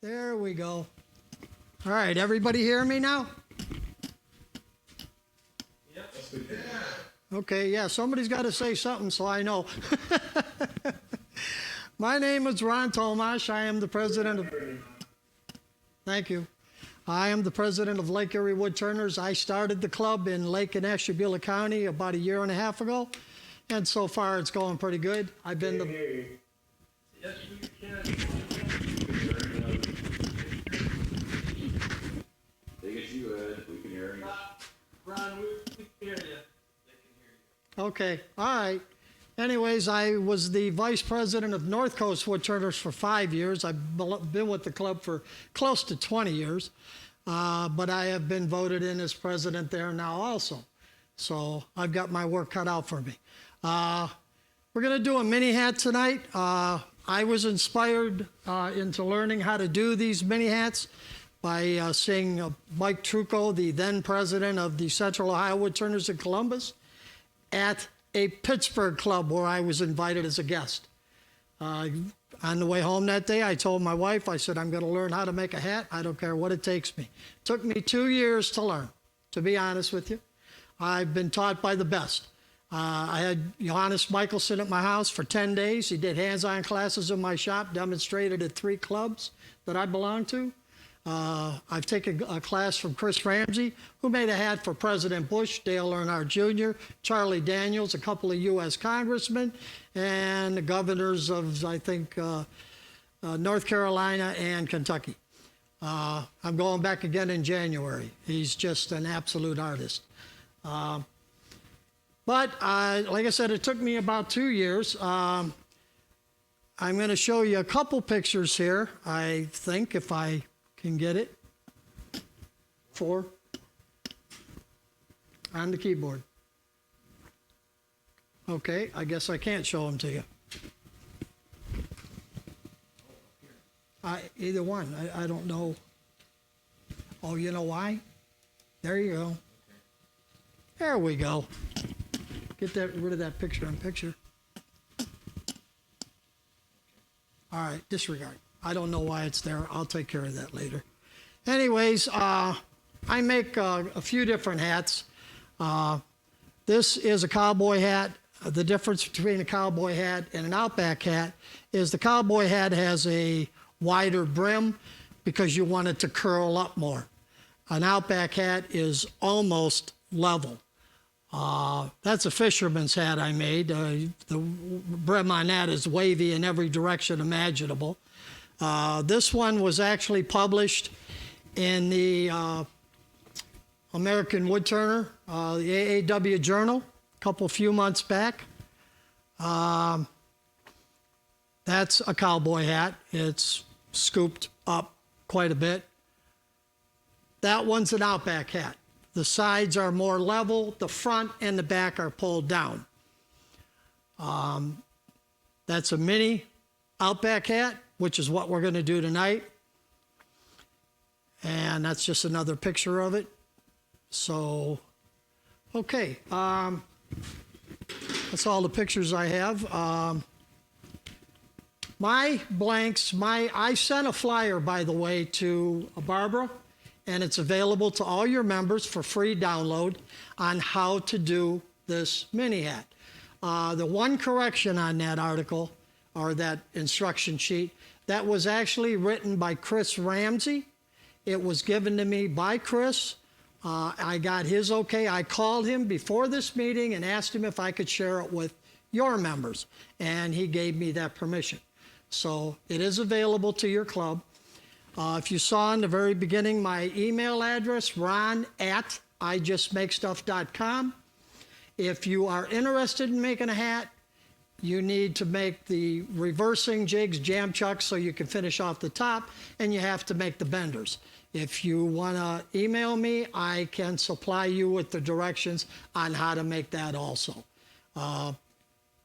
There we go. All right, everybody hear me now? Yep. Okay, yeah, somebody's got to say something so I know. My name is Ron Tomash. I am the president of... Thank you. I am the president of Lake Erie Woodturners. I started the club in Lake and Ashtabula County about a year and a half ago, and so far it's going pretty good. I've been the... Yes, we can. They get you, Ed. We can hear you. Ron, we can hear you. They can hear you. Okay, all right. Anyways, I was the vice president of North Coast Woodturners for 5 years. I've been with the club for close to 20 years, but I have been voted in as president there now also. So I've got my work cut out for me. We're going to do a mini hat tonight. I was inspired into learning how to do these mini hats by seeing Mike Trucco, the then president of the Central Ohio Woodturners in Columbus, at a Pittsburgh club where I was invited as a guest. On the way home that day, I told my wife, I said, I'm going to learn how to make a hat. I don't care what it takes me. It took me 2 years to learn, to be honest with you. I've been taught by the best. I had Johannes Michelson at my house for 10 days. He did hands-on classes in my shop, demonstrated at 3 clubs that I belong to. I've taken a class from Chris Ramsey, who made a hat for President Bush, Dale Earnhardt Jr., Charlie Daniels, a couple of U.S. congressmen, and the governors of, I think, North Carolina and Kentucky. I'm going back again in January. He's just an absolute artist. But like I said, it took me about 2 years. I'm going to show you a couple pictures here, I think, if I can get it. 4 on the keyboard. Okay, I guess I can't show them to you. Either one, I don't know. Oh, you know why? There you go. There we go. Get rid of that picture-in-picture. All right, disregard. I don't know why it's there. I'll take care of that later. Anyways, I make a few different hats. This is a cowboy hat. The difference between a cowboy hat and an Outback hat is the cowboy hat has a wider brim because you want it to curl up more. An Outback hat is almost level. That's a fisherman's hat I made. The brim on that is wavy in every direction imaginable. This one was actually published in the American Woodturner, the AAW Journal, a few months back. That's a cowboy hat. It's scooped up quite a bit. That one's an Outback hat. The sides are more level, the front and the back are pulled down. That's a mini Outback hat, which is what we're going to do tonight. And that's just another picture of it. So, okay. That's all the pictures I have. My blanks, I sent a flyer, by the way, to Barbara, and it's available to all your members for free download on how to do this mini hat. The one correction on that article, or that instruction sheet, that was actually written by Chris Ramsey. It was given to me by Chris. I got his okay. I called him before this meeting and asked him if I could share it with your members, and he gave me that permission. So it is available to your club. If you saw in the very beginning my email address, ron@ijustmakestuff.com. If you are interested in making a hat, you need to make the reversing jigs, jam chucks, so you can finish off the top, and you have to make the benders. If you want to email me, I can supply you with the directions on how to make that also.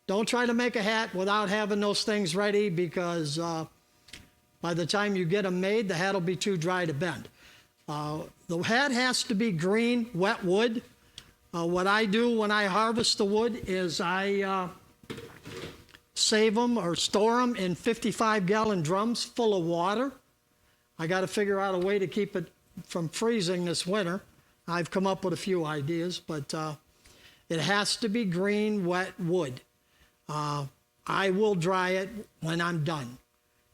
Don't try to make a hat without having those things ready, because by the time you get them made, the hat will be too dry to bend. The hat has to be green, wet wood. What I do when I harvest the wood is I save them or store them in 55-gallon drums full of water. I got to figure out a way to keep it from freezing this winter. I've come up with a few ideas, but it has to be green, wet wood. I will dry it when I'm done.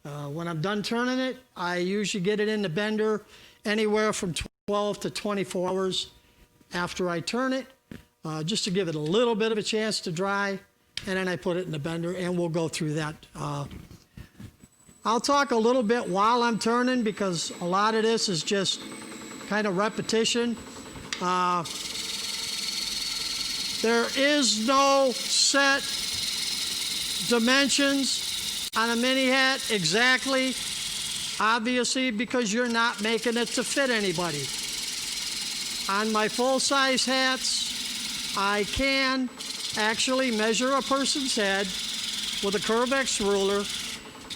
When I'm done turning it, I usually get it in the bender anywhere from 12 to 24 hours after I turn it, just to give it a little bit of a chance to dry, and then I put it in the bender, and we'll go through that. I'll talk a little bit while I'm turning because a lot of this is just kind of repetition. There is no set dimensions on a mini hat exactly, obviously, because you're not making it to fit anybody. On my full-size hats, I can actually measure a person's head with a Curvex ruler,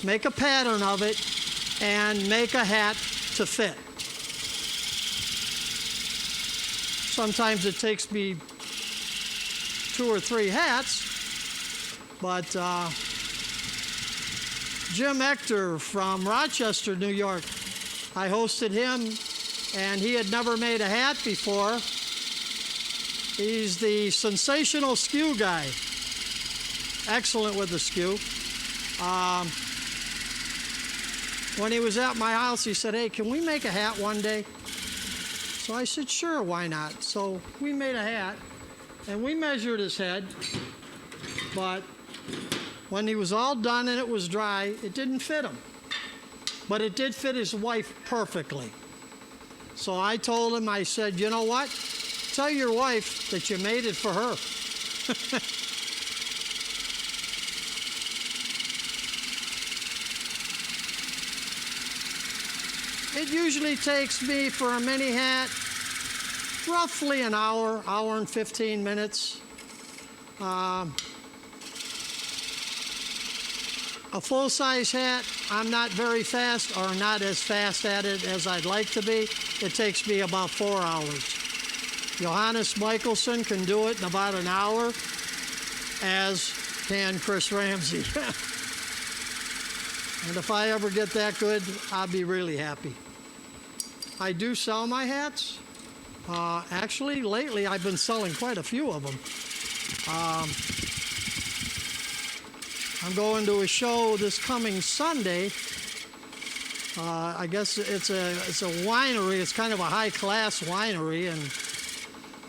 make a pattern of it, and make a hat to fit. Sometimes it takes me 2 or 3 hats, but Jim Ector from Rochester, New York, I hosted him, and he had never made a hat before. He's the sensational skew guy. Excellent with the skew. When he was at my house, he said, "Hey, can we make a hat one day?" So I said, "Sure, why not?" So we made a hat, and we measured his head, but when he was all done and it was dry, it didn't fit him. But it did fit his wife perfectly. So I told him, I said, "You know what? Tell your wife that you made it for her." It usually takes me for a mini hat roughly an hour, hour and 15 minutes. A full-size hat, I'm not very fast or not as fast at it as I'd like to be. It takes me about 4 hours. Johannes Michelson can do it in about an hour, as can Chris Ramsey. And if I ever get that good, I'll be really happy. I do sell my hats. Actually, lately I've been selling quite a few of them. I'm going to a show this coming Sunday. I guess it's a winery. It's kind of a high-class winery, and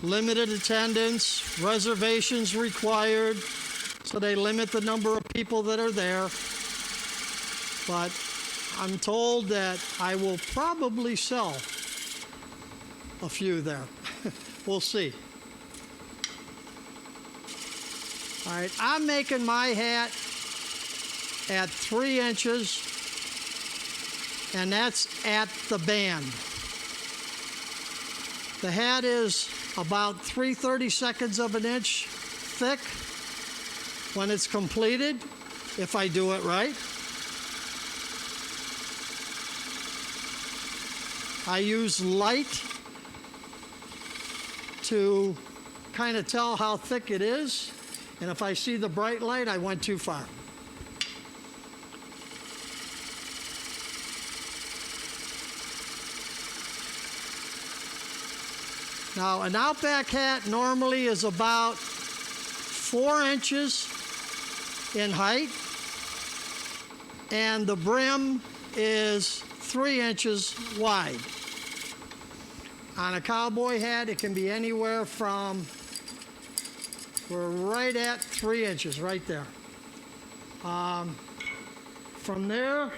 limited attendance, reservations required, so they limit the number of people that are there. But I'm told that I will probably sell a few there. We'll see. All right, I'm making my hat at 3 inches, and that's at the band. The hat is about 3/32 of an inch thick when it's completed, if I do it right. I use light to kind of tell how thick it is, and if I see the bright light, I went too far. Now, an Outback hat normally is about 4 inches in height, and the brim is 3 inches wide. On a cowboy hat, it can be anywhere from, we're right at 3 inches, right there. From there,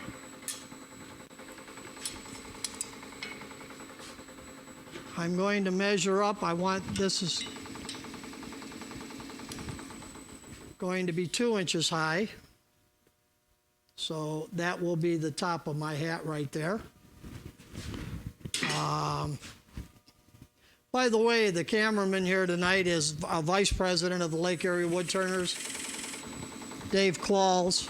I'm going to measure up. This is going to be 2 inches high. So that will be the top of my hat right there. By the way, the cameraman here tonight is a vice president of the Lake Area Woodturners, Dave Claus.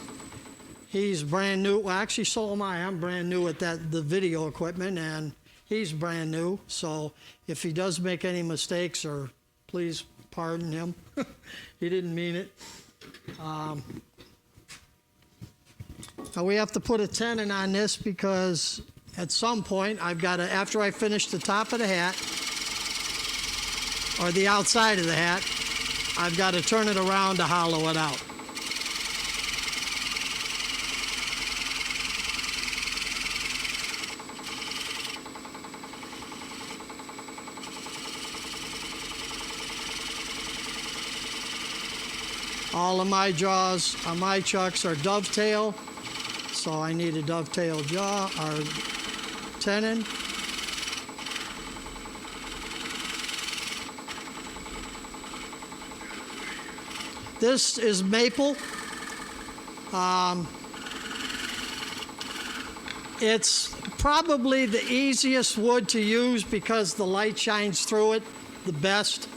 He's brand new. Well, actually, so am I. I'm brand new at the video equipment, and he's brand new. So if he does make any mistakes, or please pardon him. He didn't mean it. Now we have to put a tenon on this because at some point, I've got to, after I finish the top of the hat, or the outside of the hat, I've got to turn it around to hollow it out. All of my jaws, my chucks are dovetail, so I need a dovetail jaw or tenon. This is maple. It's probably the easiest wood to use because the light shines through it the best.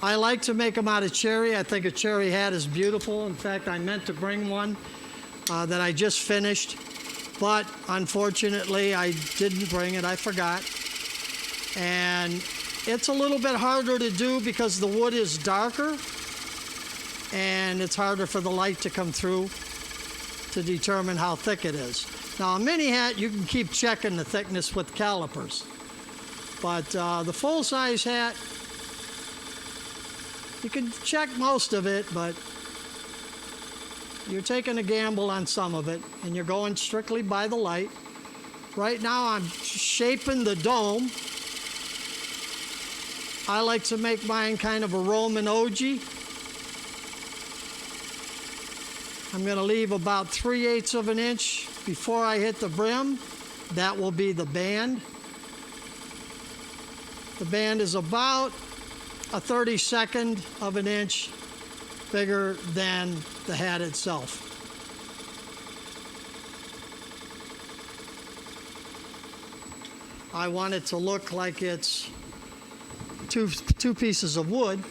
I like to make them out of cherry. I think a cherry hat is beautiful. In fact, I meant to bring one that I just finished, but unfortunately I didn't bring it. I forgot. And it's a little bit harder to do because the wood is darker and it's harder for the light to come through to determine how thick it is. Now, a mini hat, you can keep checking the thickness with calipers, but the full-size hat, you can check most of it, but you're taking a gamble on some of it, and you're going strictly by the light. Right now, I'm shaping the dome. I like to make mine kind of a Roman ogee. I'm going to leave about 3/8 of an inch before I hit the brim. That will be the band. The band is about a 32nd of an inch bigger than the hat itself. I want it to look like it's two pieces of wood.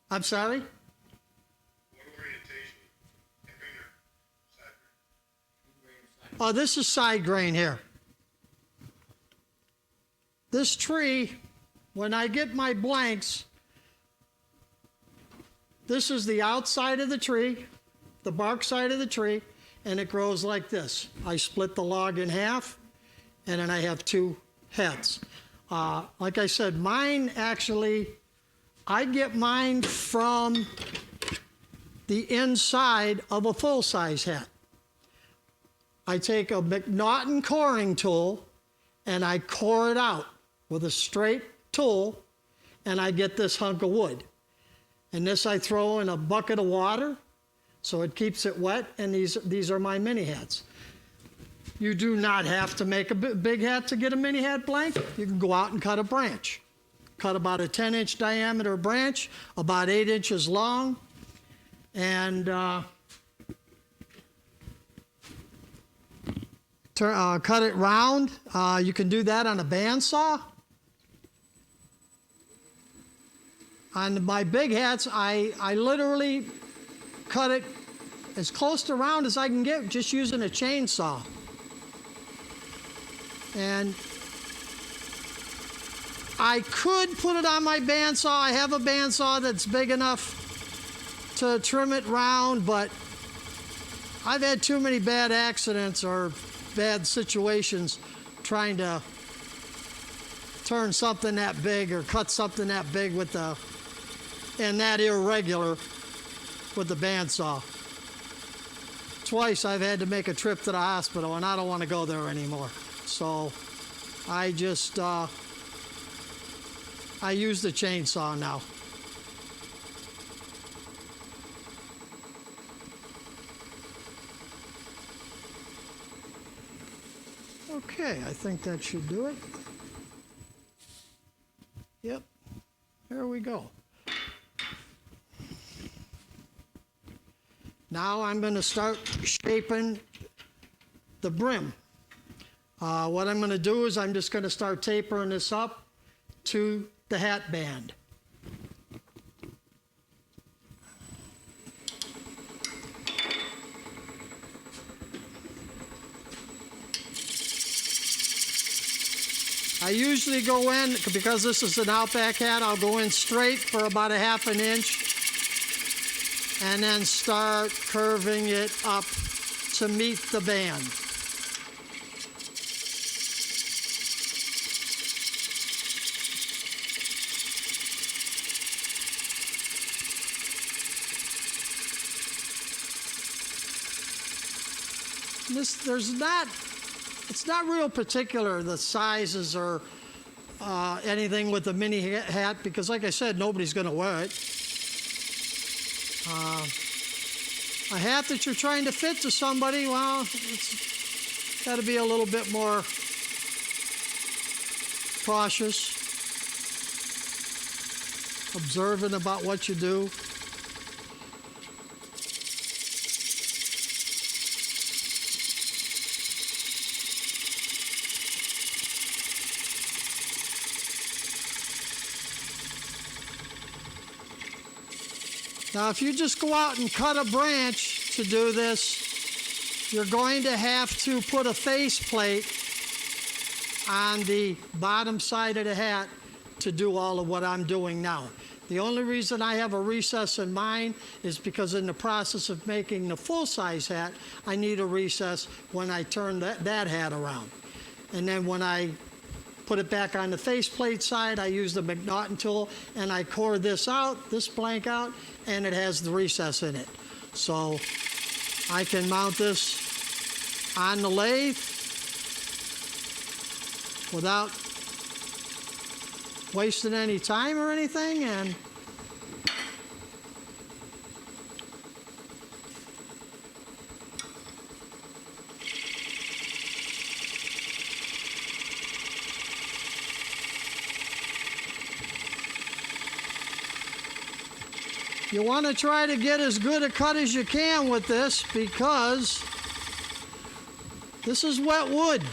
I'm sorry? What orientation? Grain or side grain? Oh, this is side grain here. This tree, when I get my blanks, this is the outside of the tree, the bark side of the tree, and it grows like this. I split the log in half, and then I have two heads. Like I said, mine actually, I get mine from the inside of a full-size hat. I take a McNaughton coring tool and I core it out with a straight tool, and I get this hunk of wood. And this I throw in a bucket of water so it keeps it wet, and these are my mini hats. You do not have to make a big hat to get a mini hat blank. You can go out and cut a branch. Cut about a 10-inch diameter branch, about 8 inches long, and cut it round. You can do that on a bandsaw. On my big hats, I literally cut it as close to round as I can get just using a chainsaw. And I could put it on my bandsaw. I have a bandsaw that's big enough to trim it round, but I've had too many bad accidents or bad situations trying to turn something that big or cut something that big with and that irregular with the bandsaw. Twice I've had to make a trip to the hospital, and I don't want to go there anymore. So I just I use the chainsaw now. Okay, I think that should do it. Yep, there we go. Now I'm going to start shaping the brim. What I'm going to do is I'm just going to start tapering this up to the hat band. I usually go in, because this is an Outback hat, I'll go in straight for about a ½ inch and then start curving it up to meet the band. It's not real particular, the sizes or anything with the mini hat, because like I said, nobody's going to wear it. A hat that you're trying to fit to somebody, well, it's got to be a little bit more cautious, observant about what you do. Now, if you just go out and cut a branch to do this, you're going to have to put a faceplate on the bottom side of the hat to do all of what I'm doing now. The only reason I have a recess in mine is because in the process of making the full-size hat, I need a recess when I turn that hat around. And then when I put it back on the faceplate side, I use the McNaughton tool and I core this out, this blank out, and it has the recess in it. So I can mount this on the lathe without wasting any time or anything, and you want to try to get as good a cut as you can with this, because this is wet wood.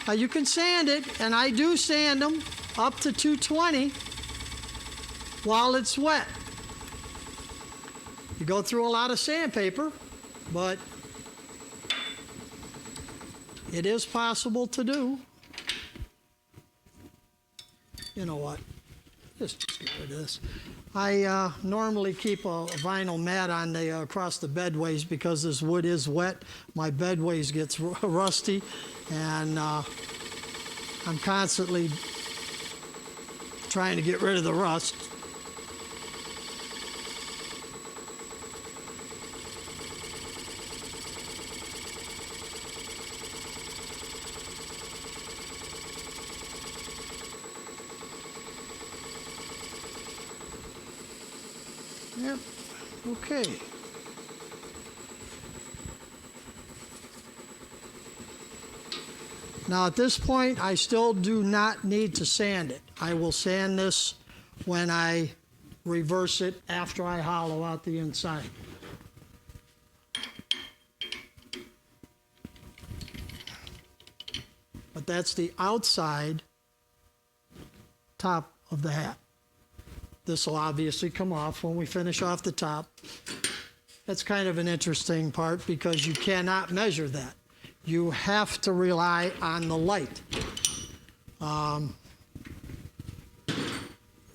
Now you can sand it, and I do sand them up to 220 while it's wet. You go through a lot of sandpaper, but it is possible to do. You know what? Just get rid of this. I normally keep a vinyl mat on the across the bedways because this wood is wet. My bedways gets rusty, and I'm constantly trying to get rid of the rust. Yep, okay. Now at this point, I still do not need to sand it. I will sand this when I reverse it after I hollow out the inside. But that's the outside top of the hat. This will obviously come off when we finish off the top. That's kind of an interesting part because you cannot measure that. You have to rely on the light. And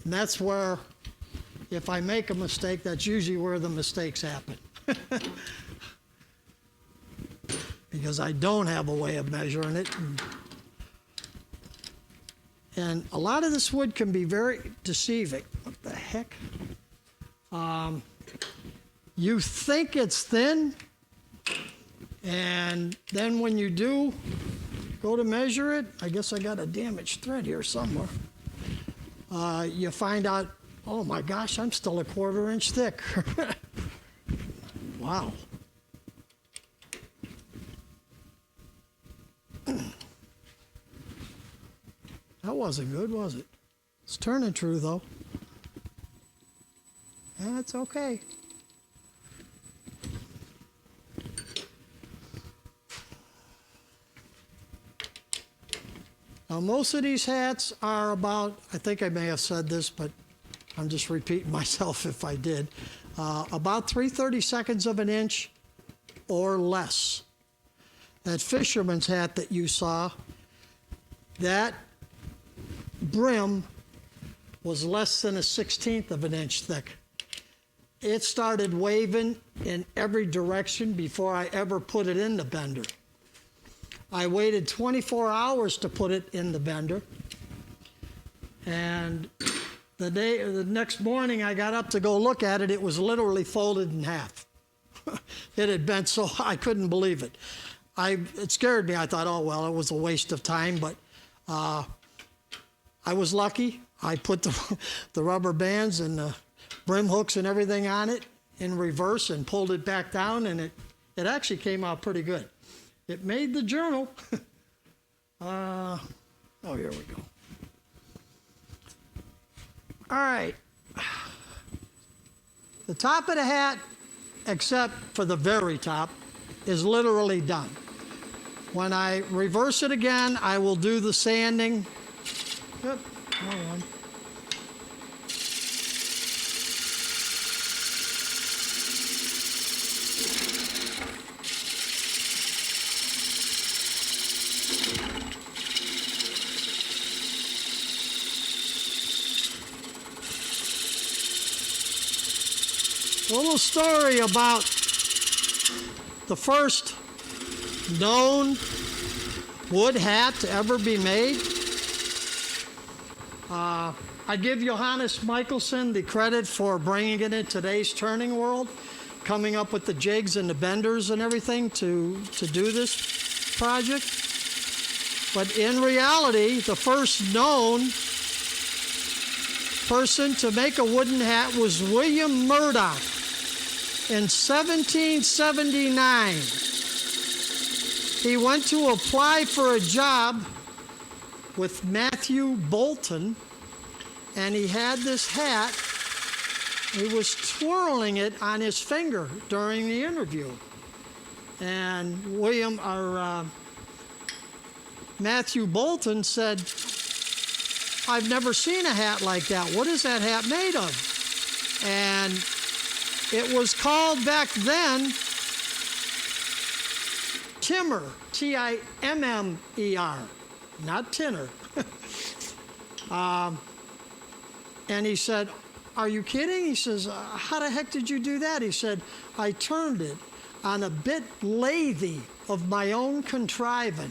that's where, if I make a mistake, that's usually where the mistakes happen. Because I don't have a way of measuring it. And a lot of this wood can be very deceiving. What the heck? You think it's thin, and then when you do go to measure it, I guess I got a damaged thread here somewhere. You find out, oh my gosh, I'm still a 1/4 inch thick. Wow. That wasn't good, was it? It's turning true, though. That's okay. Now, most of these hats are about, I think I may have said this, but I'm just repeating myself if I did, about 3/32 of an inch or less. That fisherman's hat that you saw, that brim was less than a 1/16 of an inch thick. It started waving in every direction before I ever put it in the bender. I waited 24 hours to put it in the bender, and the next morning I got up to go look at it. It was literally folded in half. It had bent so I couldn't believe it. It scared me. I thought, oh well, it was a waste of time, but I was lucky. I put the rubber bands and the brim hooks and everything on it in reverse and pulled it back down, and it actually came out pretty good. It made the journal. Oh, here we go. All right. The top of the hat, except for the very top, is literally done. When I reverse it again, I will do the sanding. Yep, wrong one. A little story about the first known wood hat to ever be made. I give Johannes Michelson the credit for bringing it in today's turning world, coming up with the jigs and the benders and everything to do this project. But in reality, the first known person to make a wooden hat was William Murdoch in 1779. He went to apply for a job with Matthew Bolton, and he had this hat. He was twirling it on his finger during the interview. And Matthew Bolton said, I've never seen a hat like that. What is that hat made of? And it was called back then Timmer, Timmer, not tinner. And he said, are you kidding? He says, how the heck did you do that? He said, I turned it on a bit lathe of my own contriving.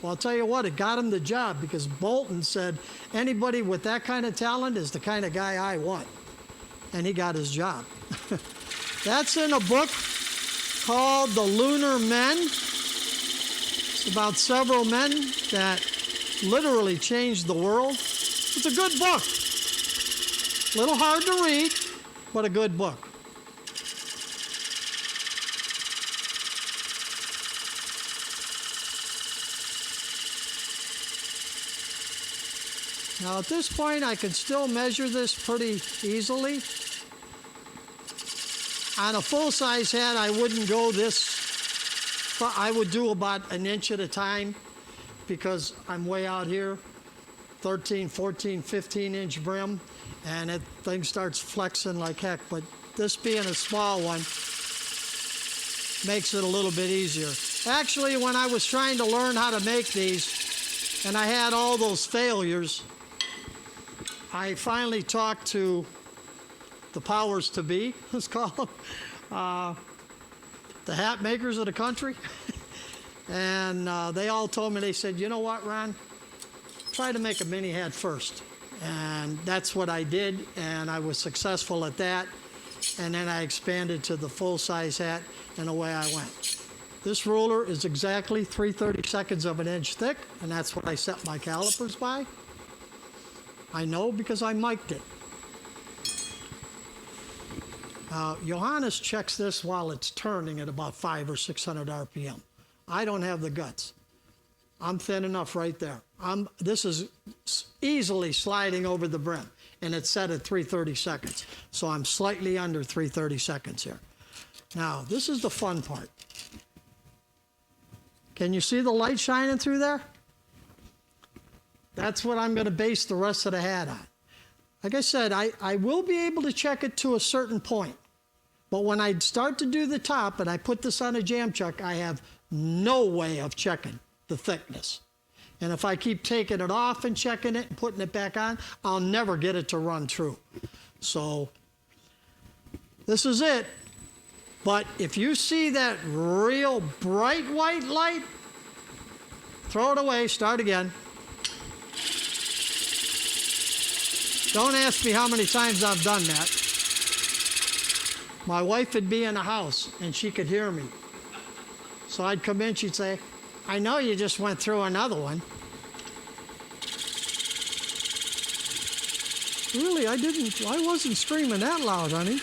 Well, I'll tell you what, it got him the job, because Bolton said, anybody with that kind of talent is the kind of guy I want. And he got his job. That's in a book called The Lunar Men. It's about several men that literally changed the world. It's a good book. A little hard to read, but a good book. Now at this point, I can still measure this pretty easily. On a full-size hat, I wouldn't go this, I would do about an inch at a time, because I'm way out here, 13, 14, 15-inch brim, and that thing starts flexing like heck. But this being a small one makes it a little bit easier. Actually, when I was trying to learn how to make these, and I had all those failures, I finally talked to the powers to be, let's call them, the hat makers of the country. And they all told me, they said, you know what, Ron? Try to make a mini hat first. And that's what I did, and I was successful at that. And then I expanded to the full-size hat, and away I went. This ruler is exactly 3/32 of an inch thick, and that's what I set my calipers by. I know because I mic'd it. Johannes checks this while it's turning at about 500 or 600 RPM. I don't have the guts. I'm thin enough right there. This is easily sliding over the brim, and it's set at 3/32. So I'm slightly under 3/32 here. Now, this is the fun part. Can you see the light shining through there? That's what I'm going to base the rest of the hat on. Like I said, I will be able to check it to a certain point. But when I start to do the top and I put this on a jam chuck, I have no way of checking the thickness. And if I keep taking it off and checking it and putting it back on, I'll never get it to run true. So this is it. But if you see that real bright white light, throw it away, start again. Don't ask me how many times I've done that. My wife would be in the house and she could hear me. So I'd come in, she'd say, I know you just went through another one. Really, I wasn't screaming that loud, honey.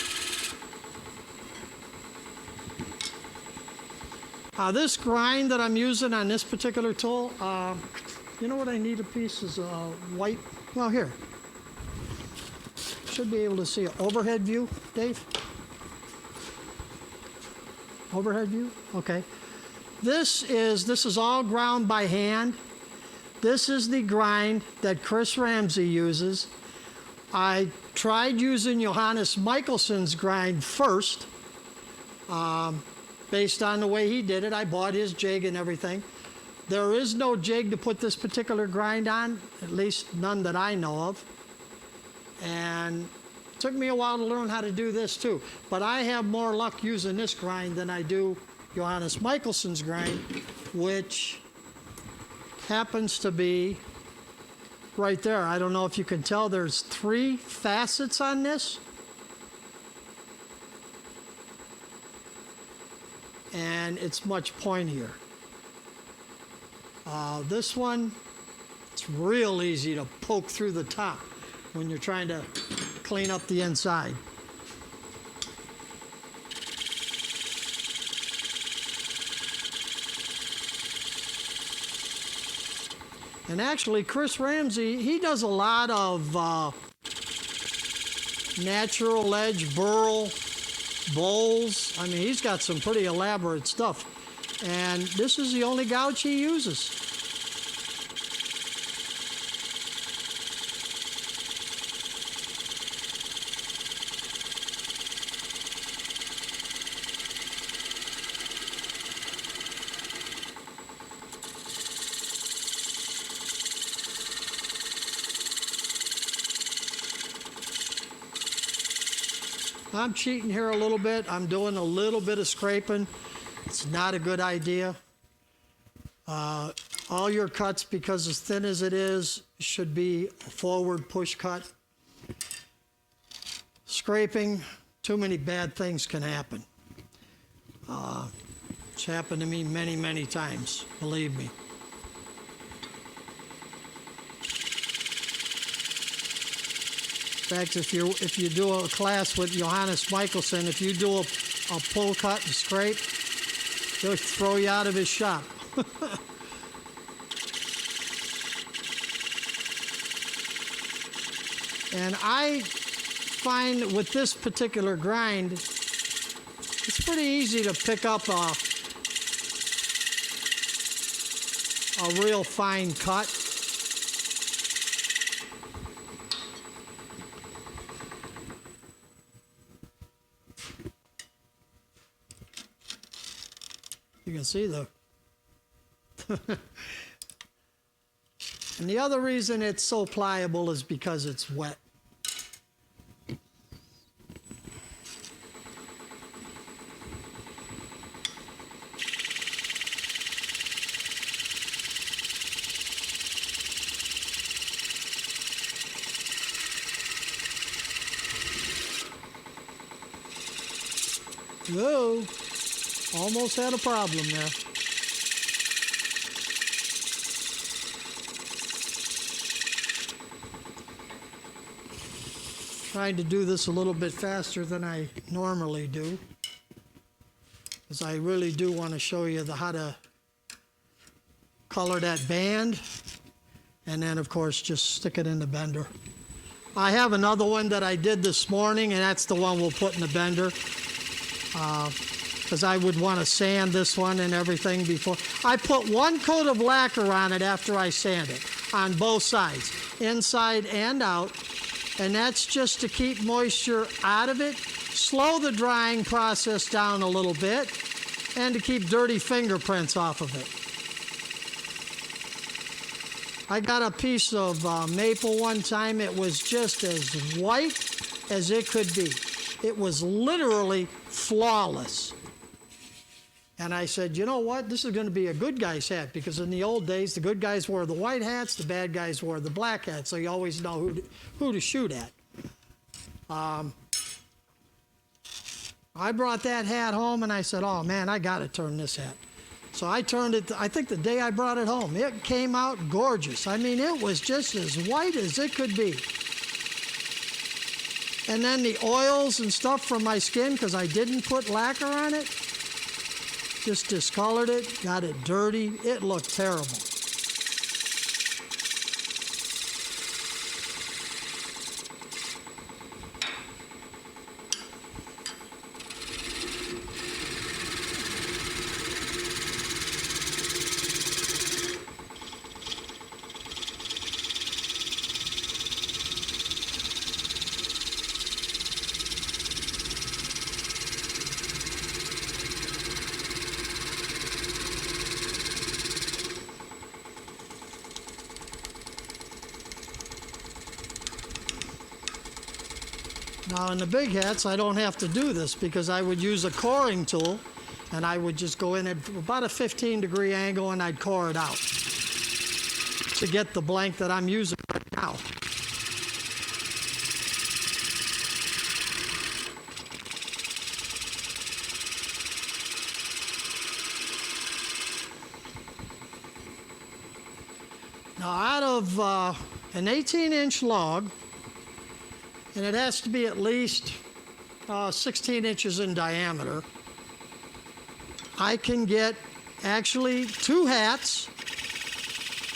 This grind that I'm using on this particular tool, you know what I need a piece is white, well here. Should be able to see an overhead view, Dave? Overhead view, okay. This is all ground by hand. This is the grind that Chris Ramsey uses. I tried using Johannes Michelson's grind first. Based on the way he did it, I bought his jig and everything. There is no jig to put this particular grind on, at least none that I know of. And it took me a while to learn how to do this too. But I have more luck using this grind than I do Johannes Michelson's grind, which happens to be right there. I don't know if you can tell, there's 3 facets on this. And it's much pointier. This one, it's real easy to poke through the top when you're trying to clean up the inside. And actually, Chris Ramsey, he does a lot of natural edge burl bowls. I mean, he's got some pretty elaborate stuff. And this is the only gouge he uses. I'm cheating here a little bit. I'm doing a little bit of scraping. It's not a good idea. All your cuts, because as thin as it is, should be a forward push cut. Scraping, too many bad things can happen. It's happened to me many, many times, believe me. In fact, if you do a class with Johannes Michelson, if you do a pull, cut, and scrape, he'll throw you out of his shop. And I find with this particular grind, it's pretty easy to pick up a real fine cut. You can see the and the other reason it's so pliable is because it's wet. Whoa. Almost had a problem there. Trying to do this a little bit faster than I normally do, because I really do want to show you how to color that band, and then of course just stick it in the bender. I have another one that I did this morning, and that's the one we'll put in the bender. Because I would want to sand this one and everything before. I put 1 coat of lacquer on it after I sand it, on both sides, inside and out, and that's just to keep moisture out of it, slow the drying process down a little bit, and to keep dirty fingerprints off of it. I got a piece of maple one time. It was just as white as it could be. It was literally flawless. And I said, you know what? This is going to be a good guy's hat, because in the old days, the good guys wore the white hats, the bad guys wore the black hats, so you always know who to shoot at. I brought that hat home, and I said, oh, man, I got to turn this hat. So I turned it, I think the day I brought it home. It came out gorgeous. I mean, it was just as white as it could be. And then the oils and stuff from my skin, because I didn't put lacquer on it, just discolored it, got it dirty. It looked terrible. Now in the big hats, I don't have to do this, because I would use a coring tool, and I would just go in at about a 15-degree angle, and I'd core it out to get the blank that I'm using right now. Now out of an 18-inch log, and it has to be at least 16 inches in diameter, I can get actually 2 hats,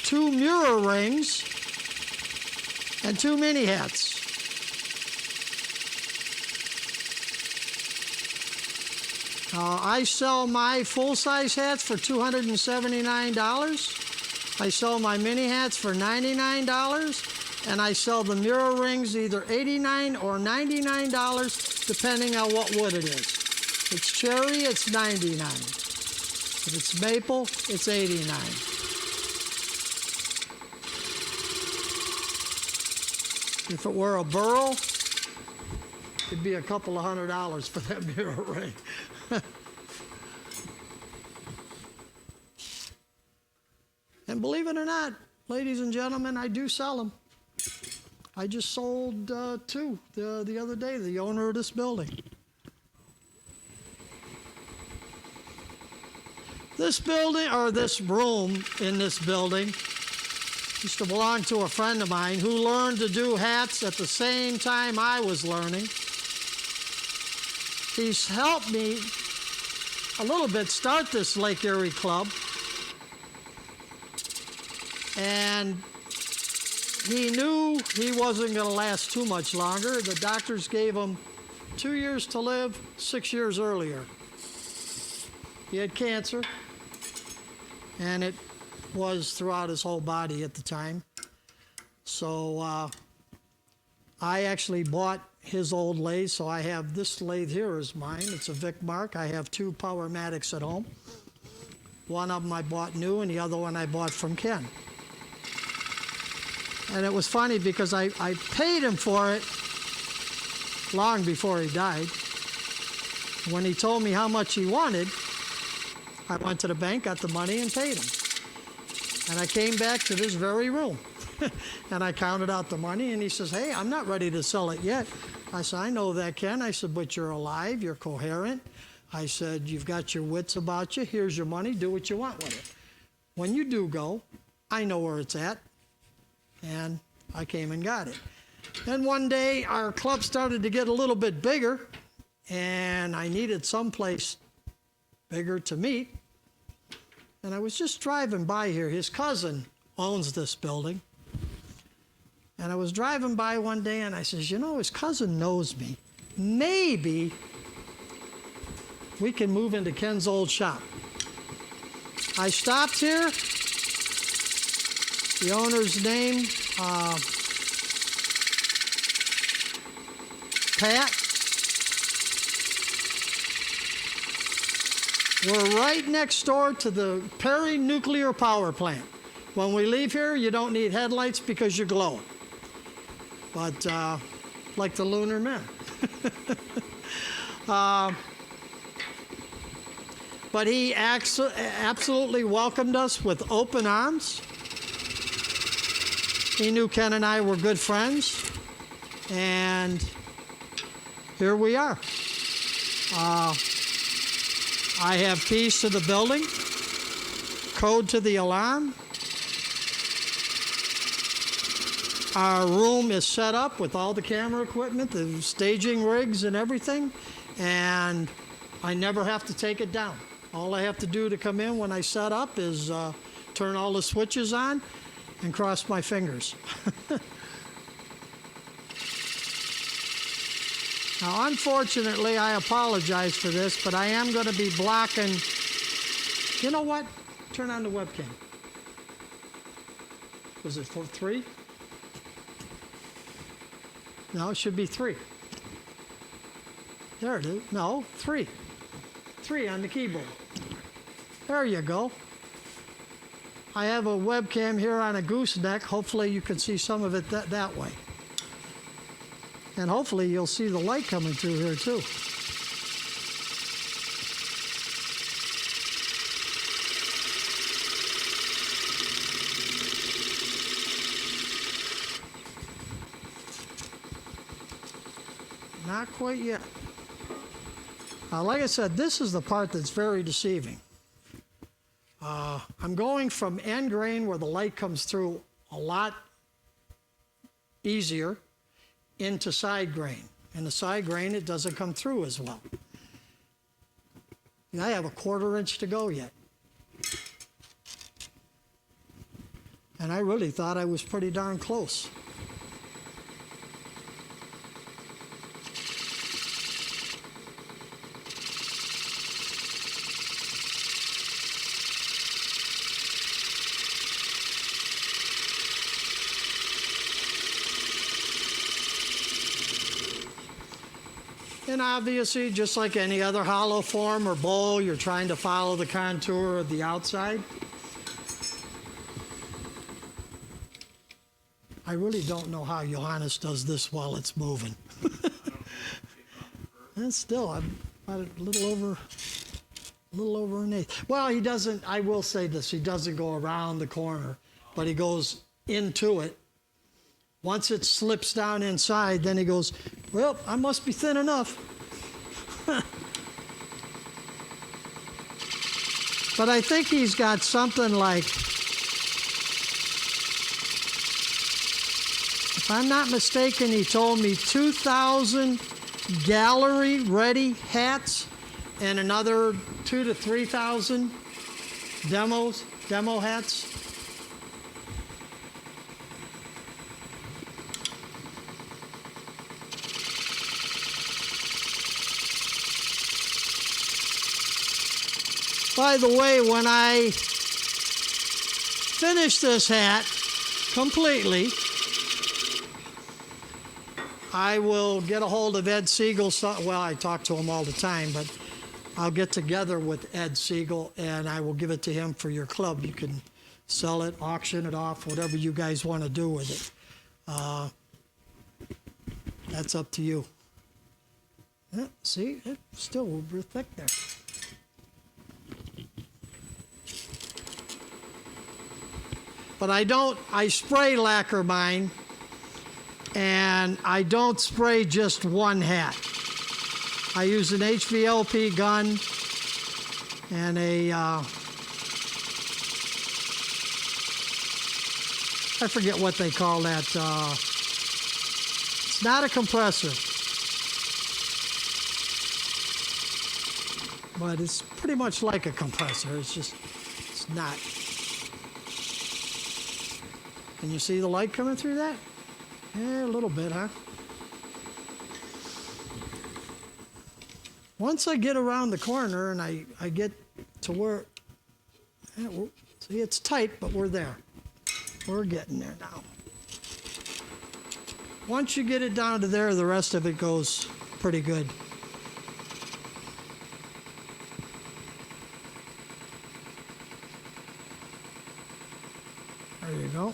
2 mirror rings, and 2 mini hats. I sell my full-size hats for $279. I sell my mini hats for $99. And I sell the mirror rings either $89 or $99, depending on what wood it is. If it's cherry, it's $99. If it's maple, it's $89. If it were a burl, it'd be a couple of $100 for that mirror ring. And believe it or not, ladies and gentlemen, I do sell them. I just sold 2 the other day, the owner of this building. This building, or this room in this building, used to belong to a friend of mine who learned to do hats at the same time I was learning. He's helped me a little bit start this Lake Erie Club. And he knew he wasn't going to last too much longer. The doctors gave him 2 years to live, 6 years earlier. He had cancer, and it was throughout his whole body at the time. So I actually bought his old lathe, so I have this lathe here is mine. It's a Vic Mark. I have 2 Powermatics at home. One of them I bought new, and the other one I bought from Ken. And it was funny because I paid him for it long before he died. When he told me how much he wanted, I went to the bank, got the money, and paid him. And I came back to this very room, and I counted out the money, and he says, hey, I'm not ready to sell it yet. I said, I know that, Ken. I said, but you're alive, you're coherent. I said, you've got your wits about you. Here's your money. Do what you want with it. When you do go, I know where it's at. And I came and got it. Then one day, our club started to get a little bit bigger, and I needed someplace bigger to meet. And I was just driving by here. His cousin owns this building. And I was driving by one day, and I says, you know, his cousin knows me. Maybe we can move into Ken's old shop. I stopped here. The owner's name, Pat. We're right next door to the Perry Nuclear Power Plant. When we leave here, you don't need headlights because you're glowing. But like the lunar men. But he absolutely welcomed us with open arms. He knew Ken and I were good friends, and here we are. I have keys to the building, code to the alarm. Our room is set up with all the camera equipment, the staging rigs and everything, and I never have to take it down. All I have to do to come in when I set up is turn all the switches on and cross my fingers. Now, unfortunately, I apologize for this, but I am going to be blocking. You know what? Turn on the webcam. Was it for 3? No, it should be 3. There it is. No, 3. 3 on the keyboard. There you go. I have a webcam here on a gooseneck. Hopefully you can see some of it that way. And hopefully you'll see the light coming through here too. Not quite yet. Like I said, this is the part that's very deceiving. I'm going from end grain where the light comes through a lot easier into side grain. And the side grain, it doesn't come through as well. I have a 1/4 inch to go yet. And I really thought I was pretty darn close. And obviously, just like any other hollow form or bowl, you're trying to follow the contour of the outside. I really don't know how Johannes does this while it's moving. And still, I'm about a little over an eighth. Well, he doesn't, I will say this, he doesn't go around the corner, but he goes into it. Once it slips down inside, then he goes, well, I must be thin enough. But I think he's got something like, if I'm not mistaken, he told me 2,000 gallery-ready hats and another 2,000 to 3,000 demo hats. By the way, when I finish this hat completely, I will get a hold of Ed Siegel. Well, I talk to him all the time, but I'll get together with Ed Siegel and I will give it to him for your club. You can sell it, auction it off, whatever you guys want to do with it. That's up to you. Yeah, see, it's still real thick there. But I spray lacquer mine, and I don't spray just one hat. I use an HVLP gun and I forget what they call that. It's not a compressor, but it's pretty much like a compressor. It's not. Can you see the light coming through that? Yeah, a little bit, huh? Once I get around the corner and I get to where, see, it's tight, but we're there. We're getting there now. Once you get it down to there, the rest of it goes pretty good. go.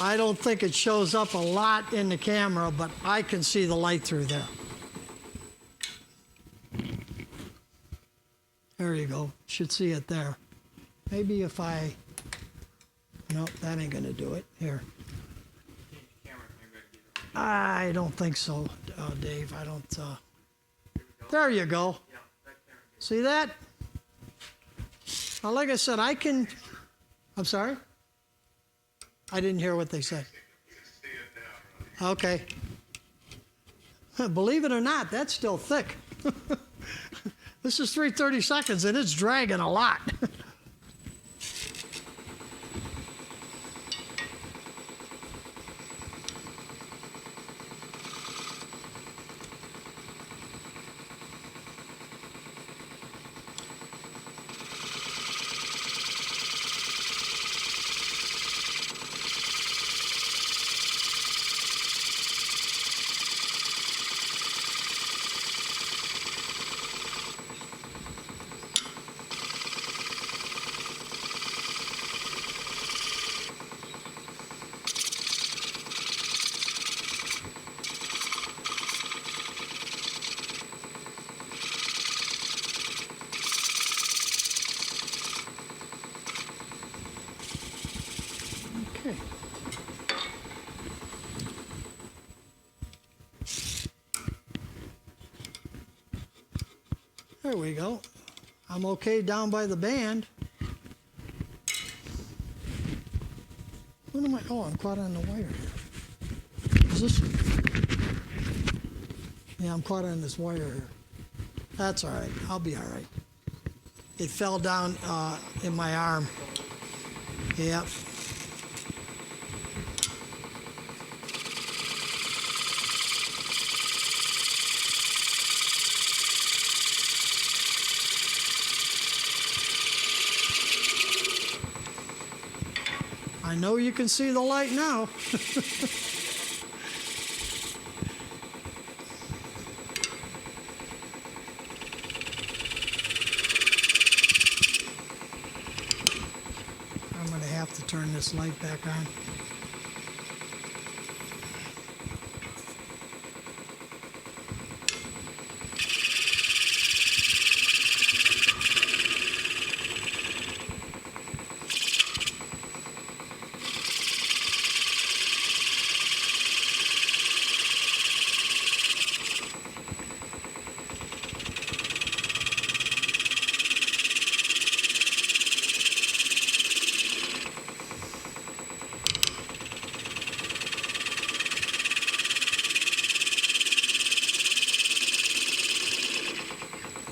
I don't think it shows up a lot in the camera, but I can see the light through there. There you go. Should see it there. Maybe if I... Nope, that ain't going to do it. Here. I don't think so, Dave. I don't... There you go. See that? Now, like I said, I can... I'm sorry? I didn't hear what they said. Okay. Believe it or not, that's still thick. This is 3/30 seconds and it's dragging a lot. Okay. There we go. I'm okay down by the band. What am I? Oh, I'm caught on the wire here. Is this? Yeah, I'm caught on this wire here. That's all right. I'll be all right. It fell down in my arm. Yep. I know you can see the light now. I'm going to have to turn this light back on.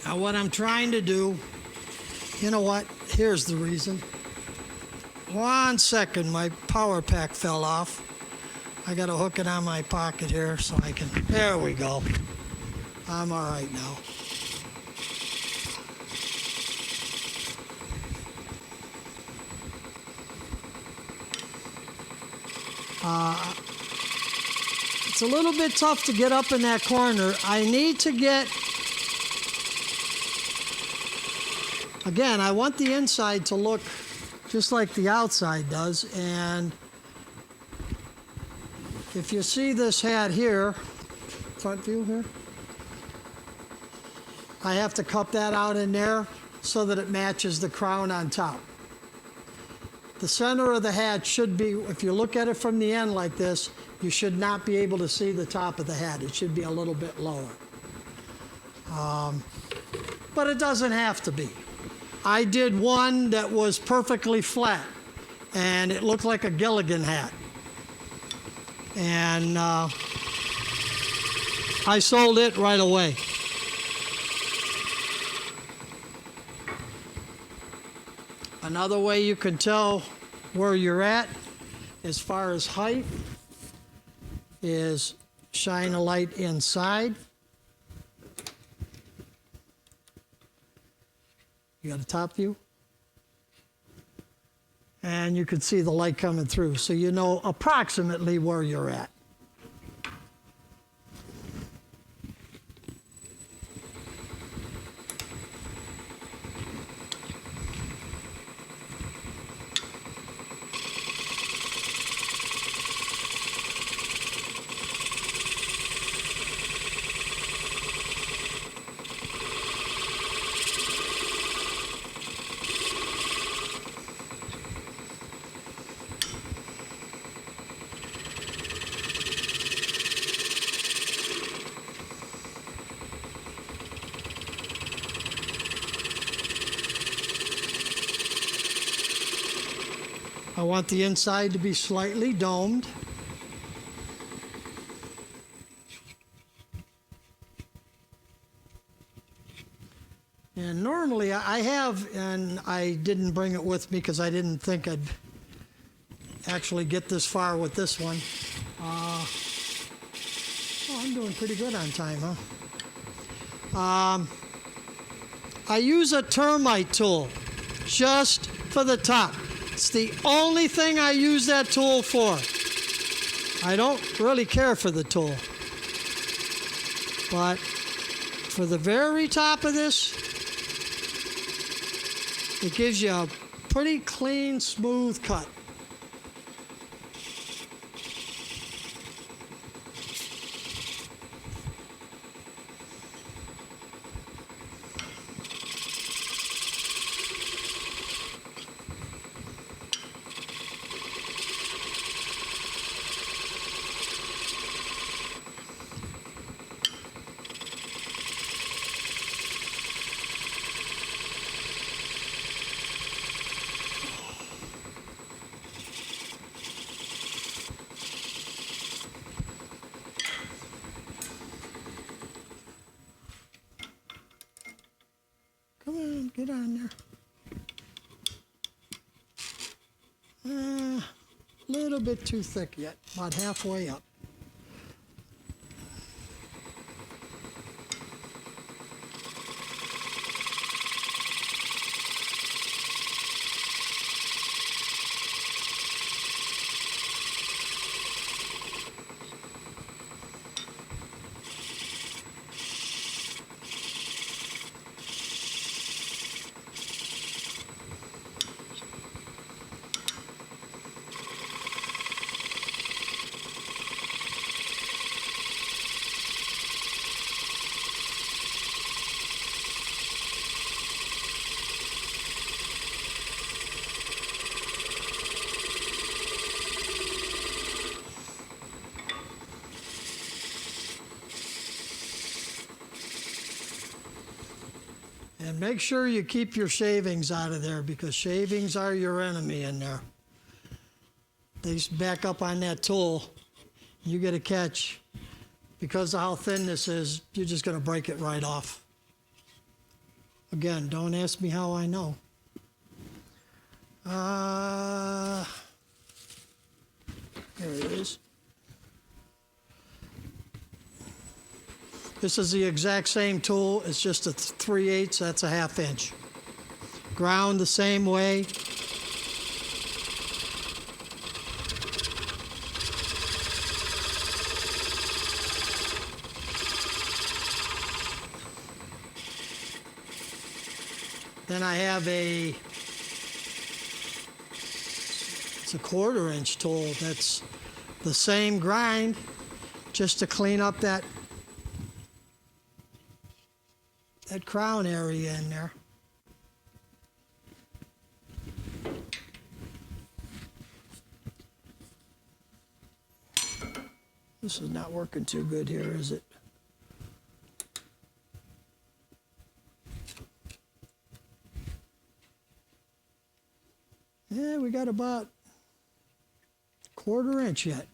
Now what I'm trying to do, you know what? Here's the reason. 1 second, my power pack fell off. I got to hook it on my pocket here so I can, there we go. I'm all right now. It's a little bit tough to get up in that corner. I need to get, again, I want the inside to look just like the outside does. And if you see this hat here, front view here, I have to cup that out in there so that it matches the crown on top. The center of the hat should be, if you look at it from the end like this, you should not be able to see the top of the hat. It should be a little bit lower. But it doesn't have to be. I did one that was perfectly flat, and it looked like a Gilligan hat. And I sold it right away. Another way you can tell where you're at as far as height is shine a light inside. You got a top view? And you can see the light coming through, so you know approximately where you're at. I want the inside to be slightly domed. And normally I have, and I didn't bring it with me because I didn't think I'd actually get this far with this one. Oh, I'm doing pretty good on time, huh? I use a termite tool just for the top. It's the only thing I use that tool for. I don't really care for the tool. But for the very top of this, it gives you a pretty clean, smooth cut. Come on, get on there. A little bit too thick yet, about halfway up. And make sure you keep your shavings out of there because shavings are your enemy in there. They back up on that tool. You get a catch. Because of how thin this is, you're just going to break it right off. Again, don't ask me how I know. There it is. This is the exact same tool. It's just a 3/8, that's a 1/2 inch. Ground the same way. Then I have it's a 1/4 inch tool. That's the same grind, just to clean up that crown area in there. This is not working too good here, is it? Yeah, we got about 1/4 inch yet.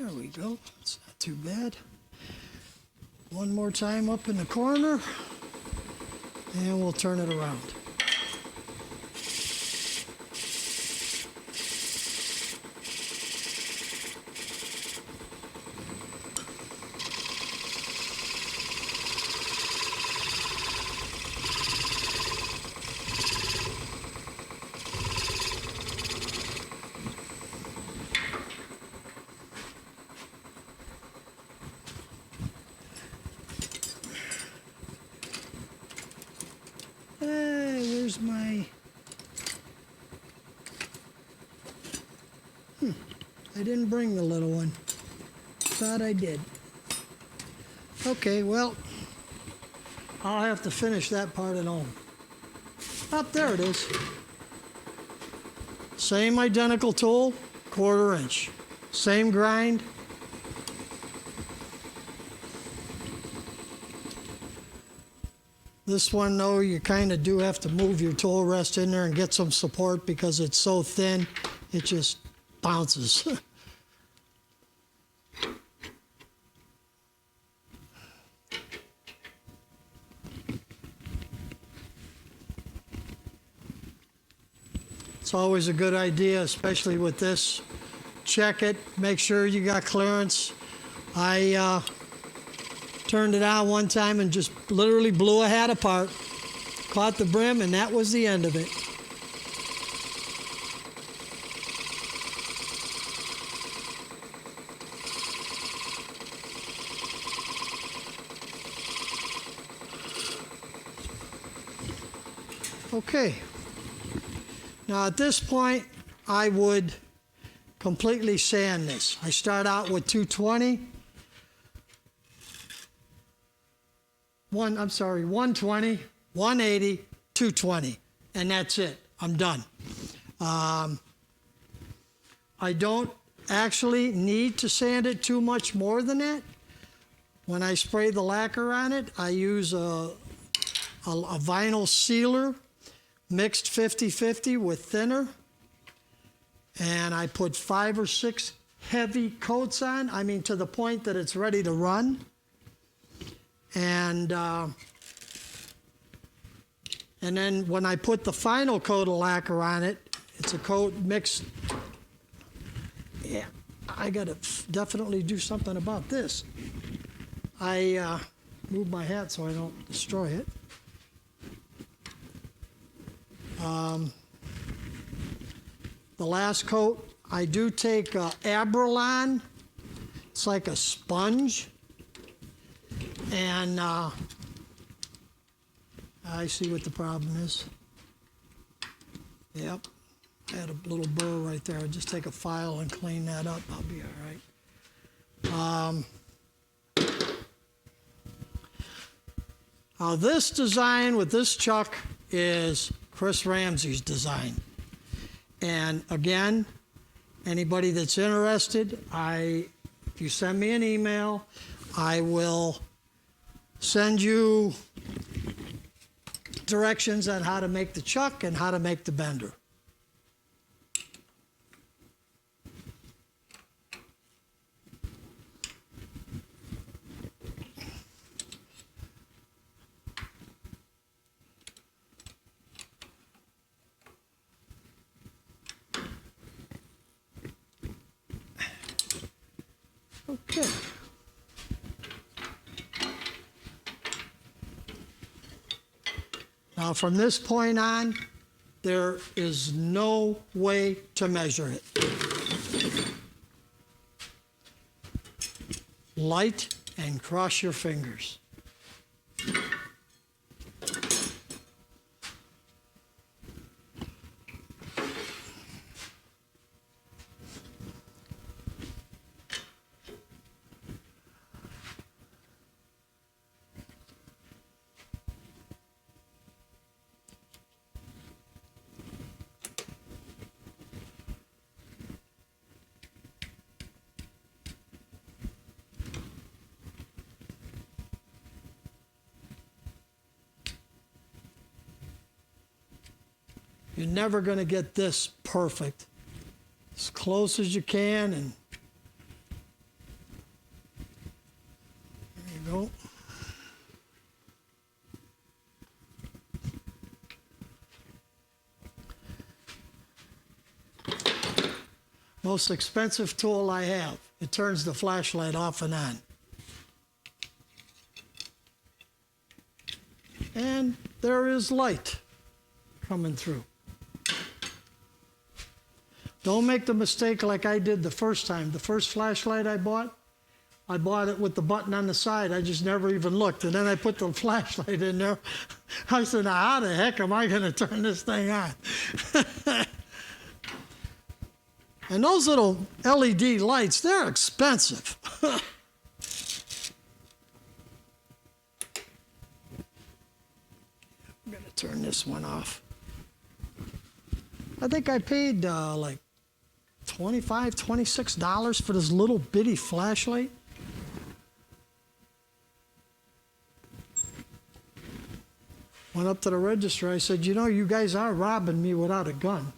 There we go. It's not too bad. One more time up in the corner, and we'll turn it around. Where's my... I didn't bring the little one. Thought I did. Okay, well, I'll have to finish that part at home. Up there it is. Same identical tool, 1/4 inch. Same grind. This one, though, you kind of do have to move your tool rest in there and get some support because it's so thin, it just bounces. It's always a good idea, especially with this. Check it, make sure you got clearance. I turned it on one time and just literally blew a hat apart, caught the brim, and that was the end of it. Okay. Now at this point, I would completely sand this. I start out with 220. 120, 180, 220, and that's it. I'm done. I don't actually need to sand it too much more than that. When I spray the lacquer on it, I use a vinyl sealer mixed 50-50 with thinner, and I put 5 or 6 heavy coats on, I mean to the point that it's ready to run. And then when I put the final coat of lacquer on it, it's a coat mixed. Yeah, I got to definitely do something about this. I move my hat so I don't destroy it. The last coat, I do take Abralon. It's like a sponge. And I see what the problem is. Yep, I had a little burr right there. I'll just take a file and clean that up. I'll be all right. Now this design with this chuck is Chris Ramsey's design. And again, anybody that's interested, if you send me an email, I will send you directions on how to make the chuck and how to make the bender. Okay. Now from this point on, there is no way to measure it. Light and cross your fingers. You're never going to get this perfect. As close as you can, and go. Most expensive tool I have. It turns the flashlight off and on. And there is light coming through. Don't make the mistake like I did the first time. The first flashlight I bought it with the button on the side. I just never even looked. And then I put the flashlight in there. I said, now how the heck am I going to turn this thing on? And those little LED lights, they're expensive. I'm going to turn this one off. I think I paid like $25, $26 for this little bitty flashlight. Went up to the register. I said, you know, you guys are robbing me without a gun.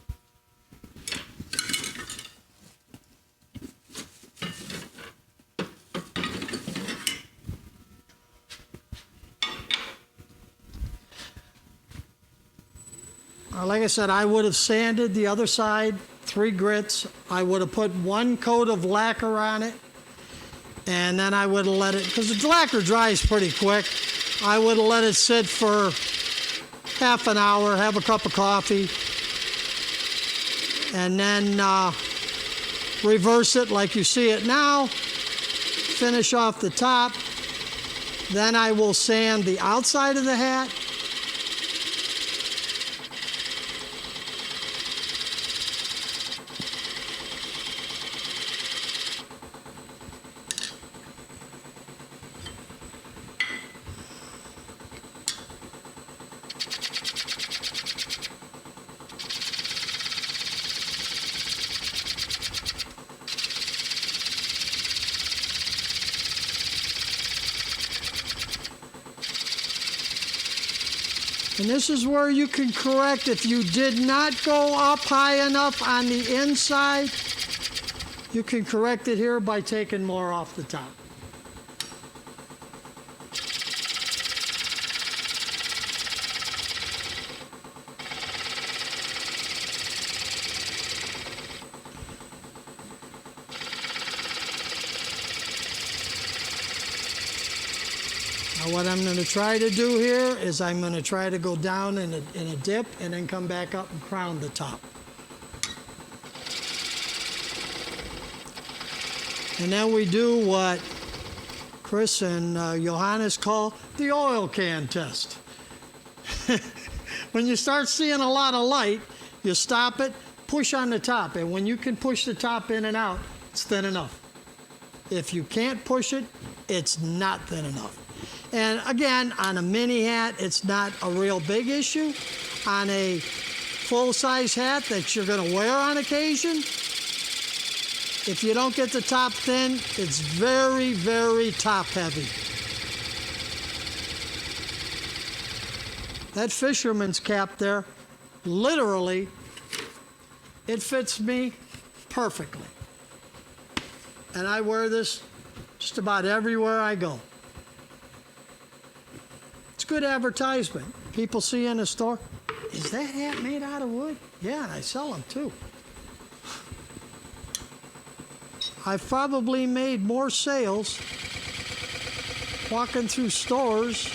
Like I said, I would have sanded the other side, 3 grits. I would have put 1 coat of lacquer on it, and then I would have let it, because the lacquer dries pretty quick, I would have let it sit for half an hour, have a cup of coffee, and then reverse it like you see it now, finish off the top. Then I will sand the outside of the hat. And this is where you can correct if you did not go up high enough on the inside. You can correct it here by taking more off the top. Now what I'm going to try to do here is I'm going to try to go down in a dip and then come back up and crown the top. And then we do what Chris and Johannes call the oil can test. When you start seeing a lot of light, you stop it, push on the top, and when you can push the top in and out, it's thin enough. If you can't push it, it's not thin enough. And again, on a mini hat, it's not a real big issue. On a full-size hat that you're going to wear on occasion, if you don't get the top thin, it's very, very top-heavy. That fisherman's cap there, literally, it fits me perfectly. And I wear this just about everywhere I go. It's good advertisement. People see in the store, is that hat made out of wood? Yeah, and I sell them too. I've probably made more sales walking through stores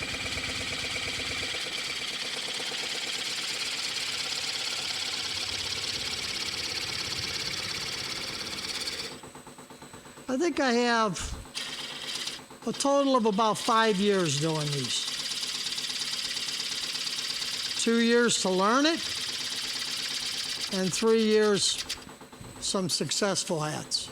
I think I have a total of about 5 years doing these. 2 years to learn it, and 3 years some successful hats.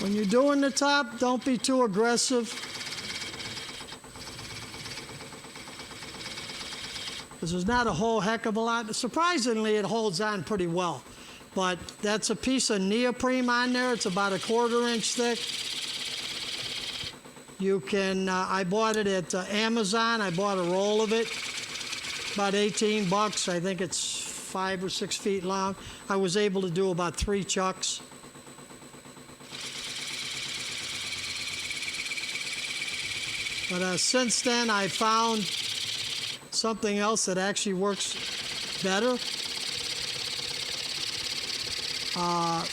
When you're doing the top, don't be too aggressive. Because there's not a whole heck of a lot. Surprisingly, it holds on pretty well. But that's a piece of neoprene on there. It's about 1/4 inch thick. You can, I bought it at Amazon. I bought a roll of it, about 18 bucks. I think it's 5 or 6 feet long. I was able to do about 3 chucks. But since then, I found something else that actually works better. I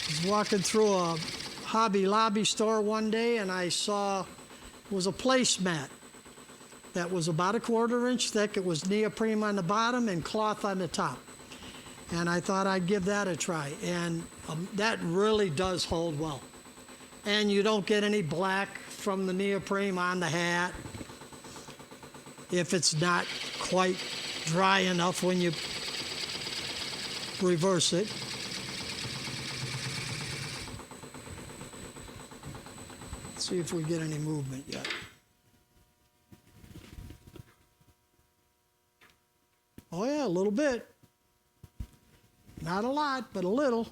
was walking through a Hobby Lobby store one day, and I saw it was a placemat that was about 1/4 inch thick. It was neoprene on the bottom and cloth on the top. And I thought I'd give that a try. And that really does hold well. And you don't get any black from the neoprene on the hat if it's not quite dry enough when you reverse it. Let's see if we get any movement yet. Oh yeah, a little bit. Not a lot, but a little.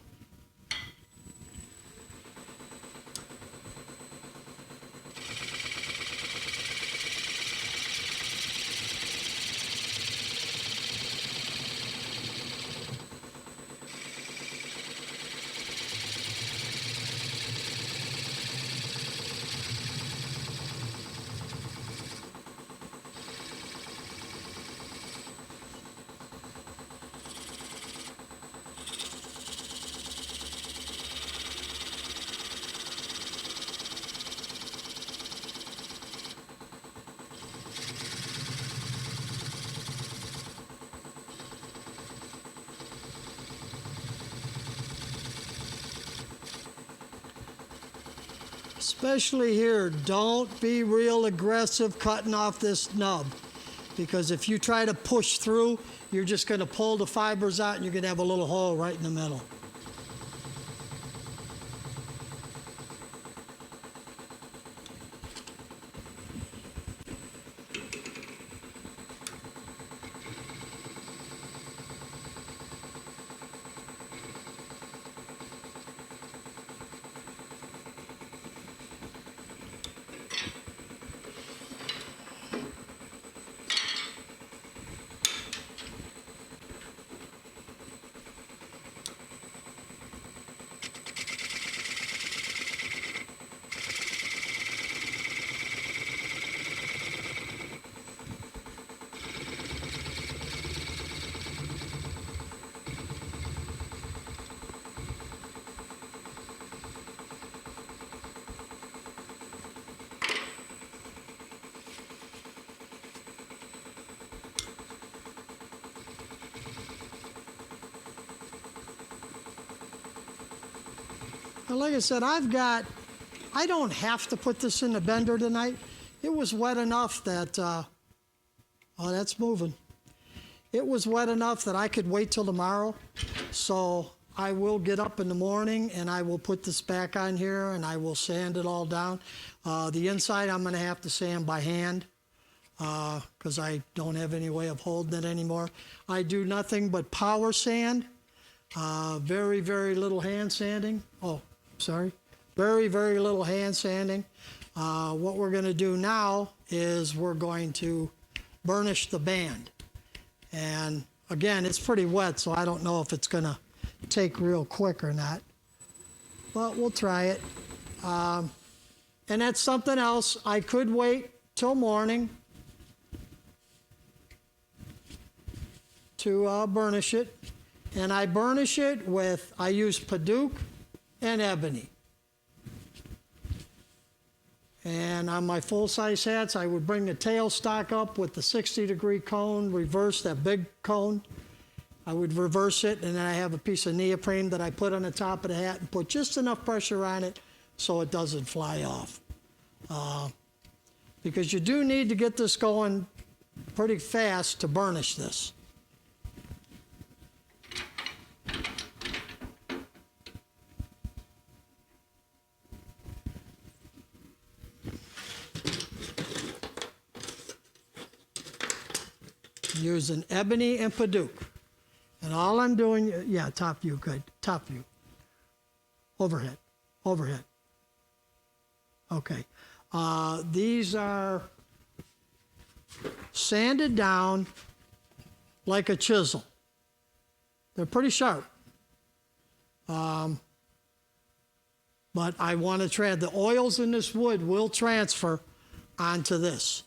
Especially here, don't be real aggressive cutting off this nub, because if you try to push through, you're just going to pull the fibers out and you're going to have a little hole right in the middle. Now, like I said, I don't have to put this in the bender tonight. It was wet enough that, oh, that's moving. It was wet enough that I could wait till tomorrow. So I will get up in the morning and I will put this back on here and I will sand it all down. The inside I'm going to have to sand by hand because I don't have any way of holding it anymore. I do nothing but power sand, very, very little hand sanding. Oh, sorry. Very, very little hand sanding. What we're going to do now is we're going to burnish the band. And again, it's pretty wet, so I don't know if it's going to take real quick or not. But we'll try it. And that's something else. I could wait till morning to burnish it. And I burnish it with, I use Paduke and ebony. And on my full-size hats, I would bring the tailstock up with the 60-degree cone, reverse that big cone. I would reverse it, and then I have a piece of neoprene that I put on the top of the hat and put just enough pressure on it so it doesn't fly off. Because you do need to get this going pretty fast to burnish this. using ebony and Paduke. And all I'm doing, yeah, top view, good, top view. Overhead, overhead. Okay. These are sanded down like a chisel. They're pretty sharp. But I want to the oils in this wood will transfer onto this.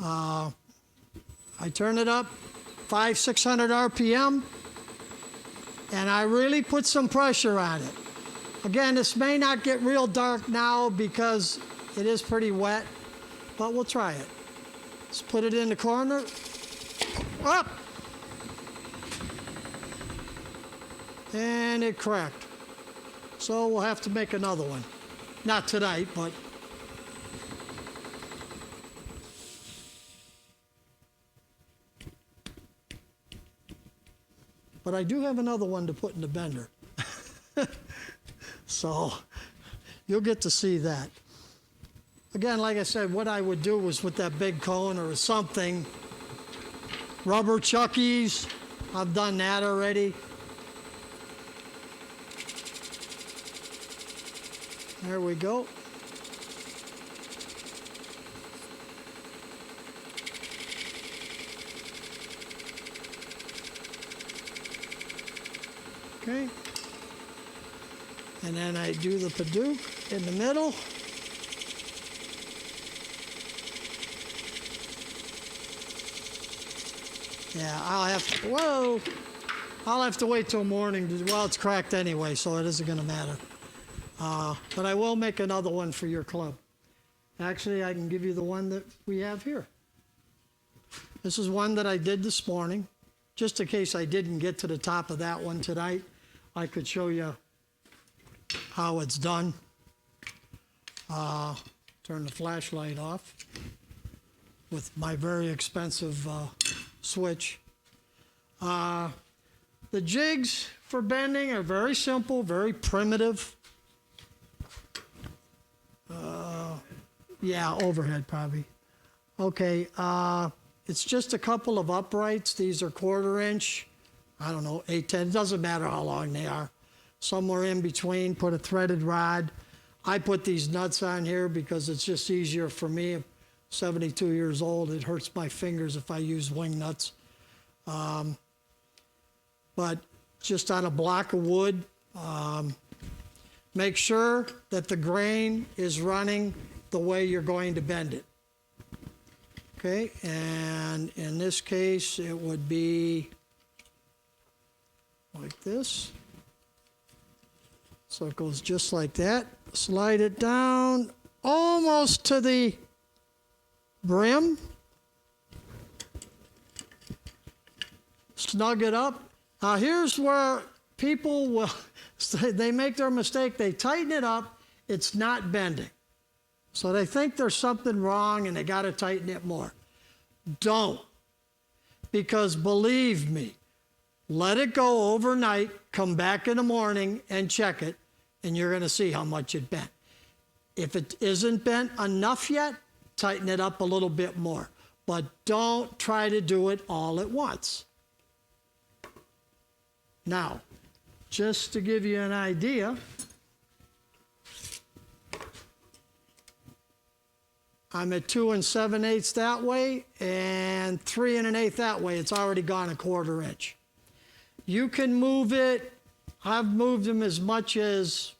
I turn it up 500-600 RPM, and I really put some pressure on it. Again, this may not get real dark now because it is pretty wet, but we'll try it. Let's put it in the corner. Up! And it cracked. So we'll have to make another one. Not tonight, but... But I do have another one to put in the bender. So you'll get to see that. Again, like I said, what I would do was with that big cone or something, rubber chuckies, I've done that already. There we go. Okay. And then I do the Paduke in the middle. Yeah, I'll have to wait till morning. Well, it's cracked anyway, so it isn't going to matter. But I will make another one for your club. Actually, I can give you the one that we have here. This is one that I did this morning. Just in case I didn't get to the top of that one tonight, I could show you how it's done. Turn the flashlight off with my very expensive switch. The jigs for bending are very simple, very primitive. Yeah, overhead probably. Okay, it's just a couple of uprights. These are 1/4 inch. I don't know, 8/10. It doesn't matter how long they are. Somewhere in between, put a threaded rod. I put these nuts on here because it's just easier for me. I'm 72 years old. It hurts my fingers if I use wing nuts. But just on a block of wood, make sure that the grain is running the way you're going to bend it. Okay, and in this case, it would be like this. So it goes just like that. Slide it down almost to the brim. Snug it up. Now here's where people will, they make their mistake. They tighten it up. It's not bending. So they think there's something wrong and they got to tighten it more. Don't. Because believe me, let it go overnight, come back in the morning and check it, and you're going to see how much it bent. If it isn't bent enough yet, tighten it up a little bit more. But don't try to do it all at once. Now, just to give you an idea, I'm at 2 7/8 that way and 3 1/8 that way. It's already gone a 1/4 inch. You can move it. I've moved them as much as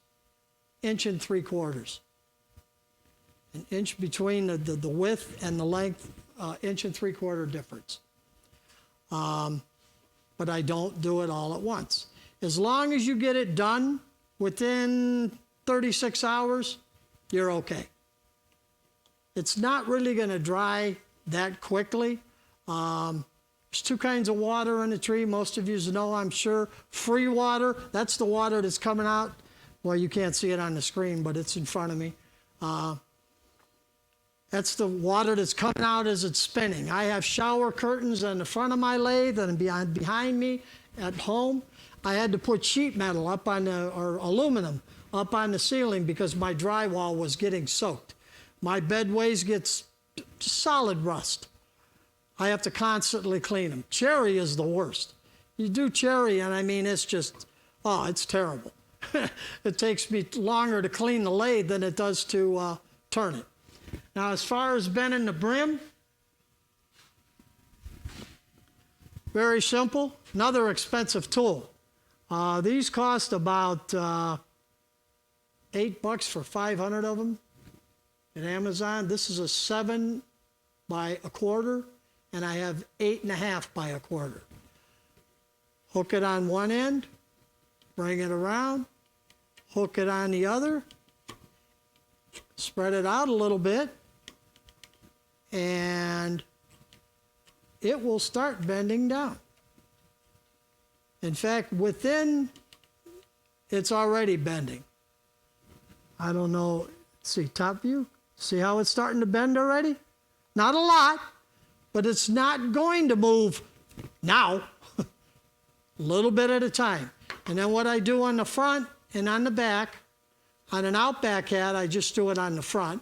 1 3/4. An inch between the width and the length, 1 3/4 difference. But I don't do it all at once. As long as you get it done within 36 hours, you're okay. It's not really going to dry that quickly. There's 2 kinds of water in the tree. Most of you know, I'm sure. Free water, that's the water that's coming out. Well, you can't see it on the screen, but it's in front of me. That's the water that's coming out as it's spinning. I have shower curtains on the front of my lathe and behind me at home. I had to put sheet metal up on or aluminum up on the ceiling because my drywall was getting soaked. My bedways gets solid rust. I have to constantly clean them. Cherry is the worst. You do cherry, and I mean, it's just, oh, it's terrible. It takes me longer to clean the lathe than it does to turn it. Now, as far as bending the brim, very simple. Another expensive tool. These cost about $8 for 500 of them at Amazon. This is a 7 by a quarter, and I have 8.5 by a quarter. Hook it on one end, bring it around, hook it on the other, spread it out a little bit, and it will start bending down. In fact, it's already bending. I don't know, see, top view? See how it's starting to bend already? Not a lot, but it's not going to move now. A little bit at a time. And then what I do on the front and on the back, on an Outback hat, I just do it on the front.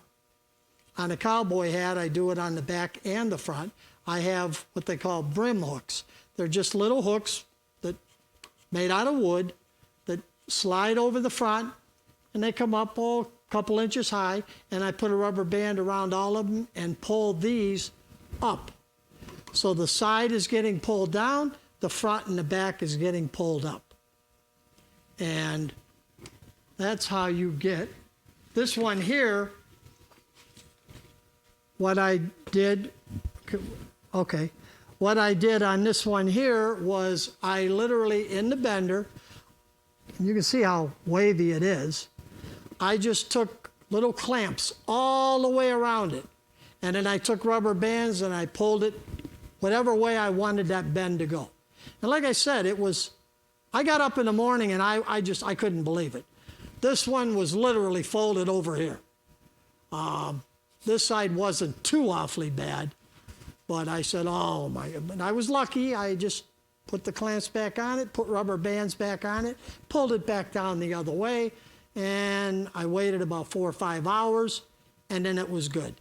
On a cowboy hat, I do it on the back and the front. I have what they call brim hooks. They're just little hooks that made out of wood that slide over the front, and they come up a couple inches high, and I put a rubber band around all of them and pull these up. So the side is getting pulled down, the front and the back is getting pulled up. And that's how you get this one here. What I did on this one here was I literally, in the bender, you can see how wavy it is, I just took little clamps all the way around it. And then I took rubber bands and I pulled it whatever way I wanted that bend to go. And like I said, I got up in the morning and I couldn't believe it. This one was literally folded over here. This side wasn't too awfully bad, but I said, oh my, and I was lucky. I just put the clamps back on it, put rubber bands back on it, pulled it back down the other way, and I waited about 4 or 5 hours, and then it was good.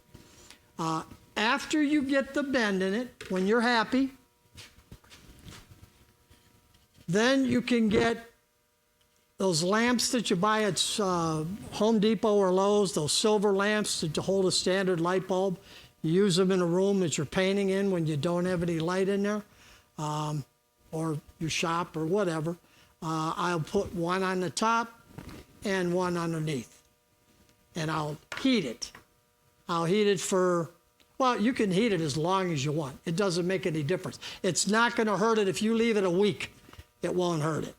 After you get the bend in it, when you're happy, then you can get those lamps that you buy at Home Depot or Lowe's, those silver lamps that hold a standard light bulb. You use them in a room that you're painting in when you don't have any light in there, or your shop or whatever. I'll put one on the top and one underneath, and I'll heat it. I'll heat it for, well, you can heat it as long as you want. It doesn't make any difference. It's not going to hurt it if you leave it a week. It won't hurt it.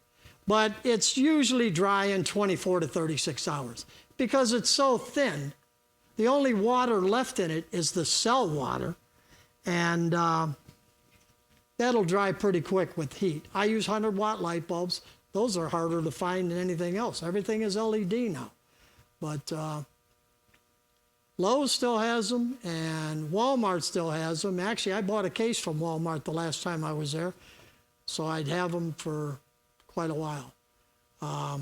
But it's usually dry in 24 to 36 hours. Because it's so thin, the only water left in it is the cell water, and that'll dry pretty quick with heat. I use 100-watt light bulbs. Those are harder to find than anything else. Everything is LED now. But Lowe's still has them, and Walmart still has them. Actually, I bought a case from Walmart the last time I was there, so I'd have them for quite a while. I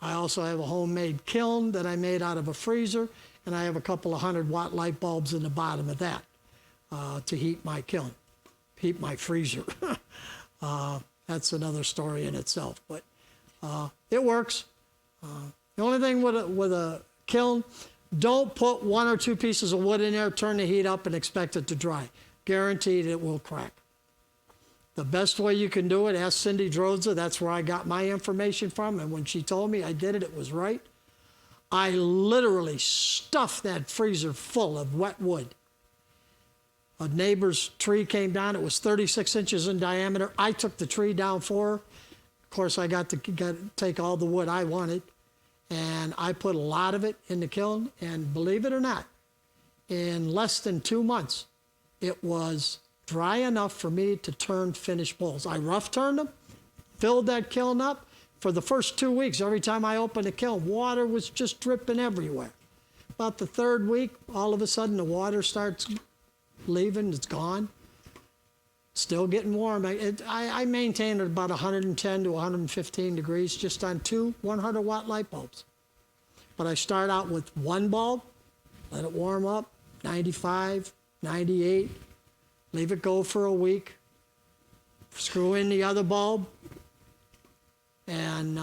also have a homemade kiln that I made out of a freezer, and I have a couple of 100-watt light bulbs in the bottom of that to heat my kiln, heat my freezer. That's another story in itself, but it works. The only thing with a kiln, don't put 1 or 2 pieces of wood in there, turn the heat up, and expect it to dry. Guaranteed it will crack. The best way you can do it, ask Cindy Droza, that's where I got my information from, and when she told me I did it, it was right. I literally stuffed that freezer full of wet wood. A neighbor's tree came down, it was 36 inches in diameter. I took the tree down for her. Of course, I got to take all the wood I wanted, and I put a lot of it in the kiln, and believe it or not, in less than 2 months, it was dry enough for me to turn finished bowls. I rough turned them, filled that kiln up. For the first 2 weeks, every time I opened the kiln, water was just dripping everywhere. About the 3rd week, all of a sudden the water starts leaving, it's gone. Still getting warm. I maintain it about 110 to 115 degrees just on 2 100-watt light bulbs. But I start out with 1 bulb, let it warm up, 95, 98, leave it go for a week, screw in the other bulb, and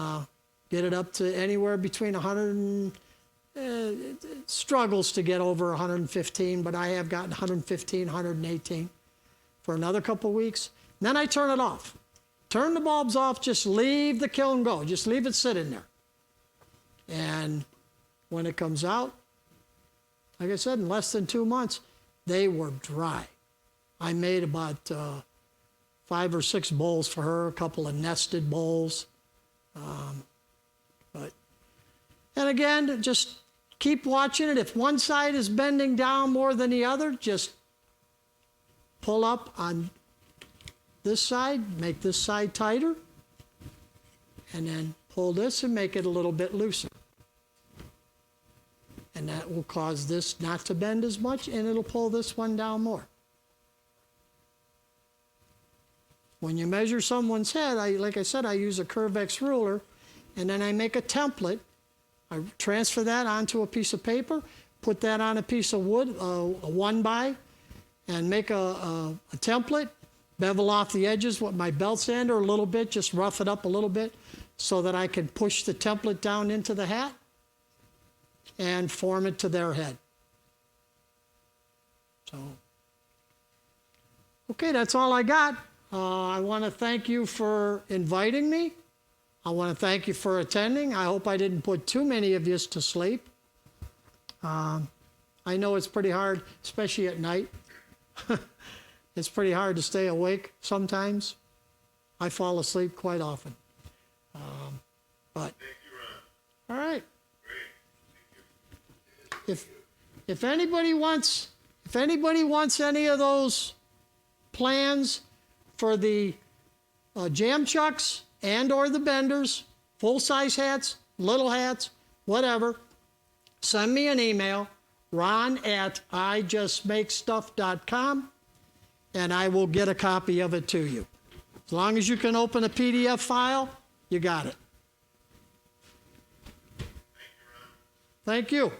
get it up to anywhere between 100 and, it struggles to get over 115, but I have gotten 115, 118 for another couple of weeks. Then I turn it off. Turn the bulbs off, just leave the kiln go. Just leave it sitting there. And when it comes out, like I said, in less than 2 months, they were dry. I made about 5 or 6 bowls for her, a couple of nested bowls. And again, just keep watching it. If one side is bending down more than the other, just pull up on this side, make this side tighter, and then pull this and make it a little bit looser. And that will cause this not to bend as much, and it'll pull this one down more. When you measure someone's head, like I said, I use a Curvex ruler, and then I make a template. I transfer that onto a piece of paper, put that on a piece of wood, a 1x, and make a template, bevel off the edges with my belt sander a little bit, just rough it up a little bit so that I can push the template down into the hat and form it to their head. So, okay, that's all I got. I want to thank you for inviting me. I want to thank you for attending. I hope I didn't put too many of you to sleep. I know it's pretty hard, especially at night. It's pretty hard to stay awake sometimes. I fall asleep quite often. But Thank you, Ron. all right. Great. Thank you. If anybody wants any of those plans for the jam chucks and or the benders, full-size hats, little hats, whatever, send me an email, ron@ijustmakestuff.com, and I will get a copy of it to you. As long as you can open a PDF file, you got it. Thank you, Ron. Thank you.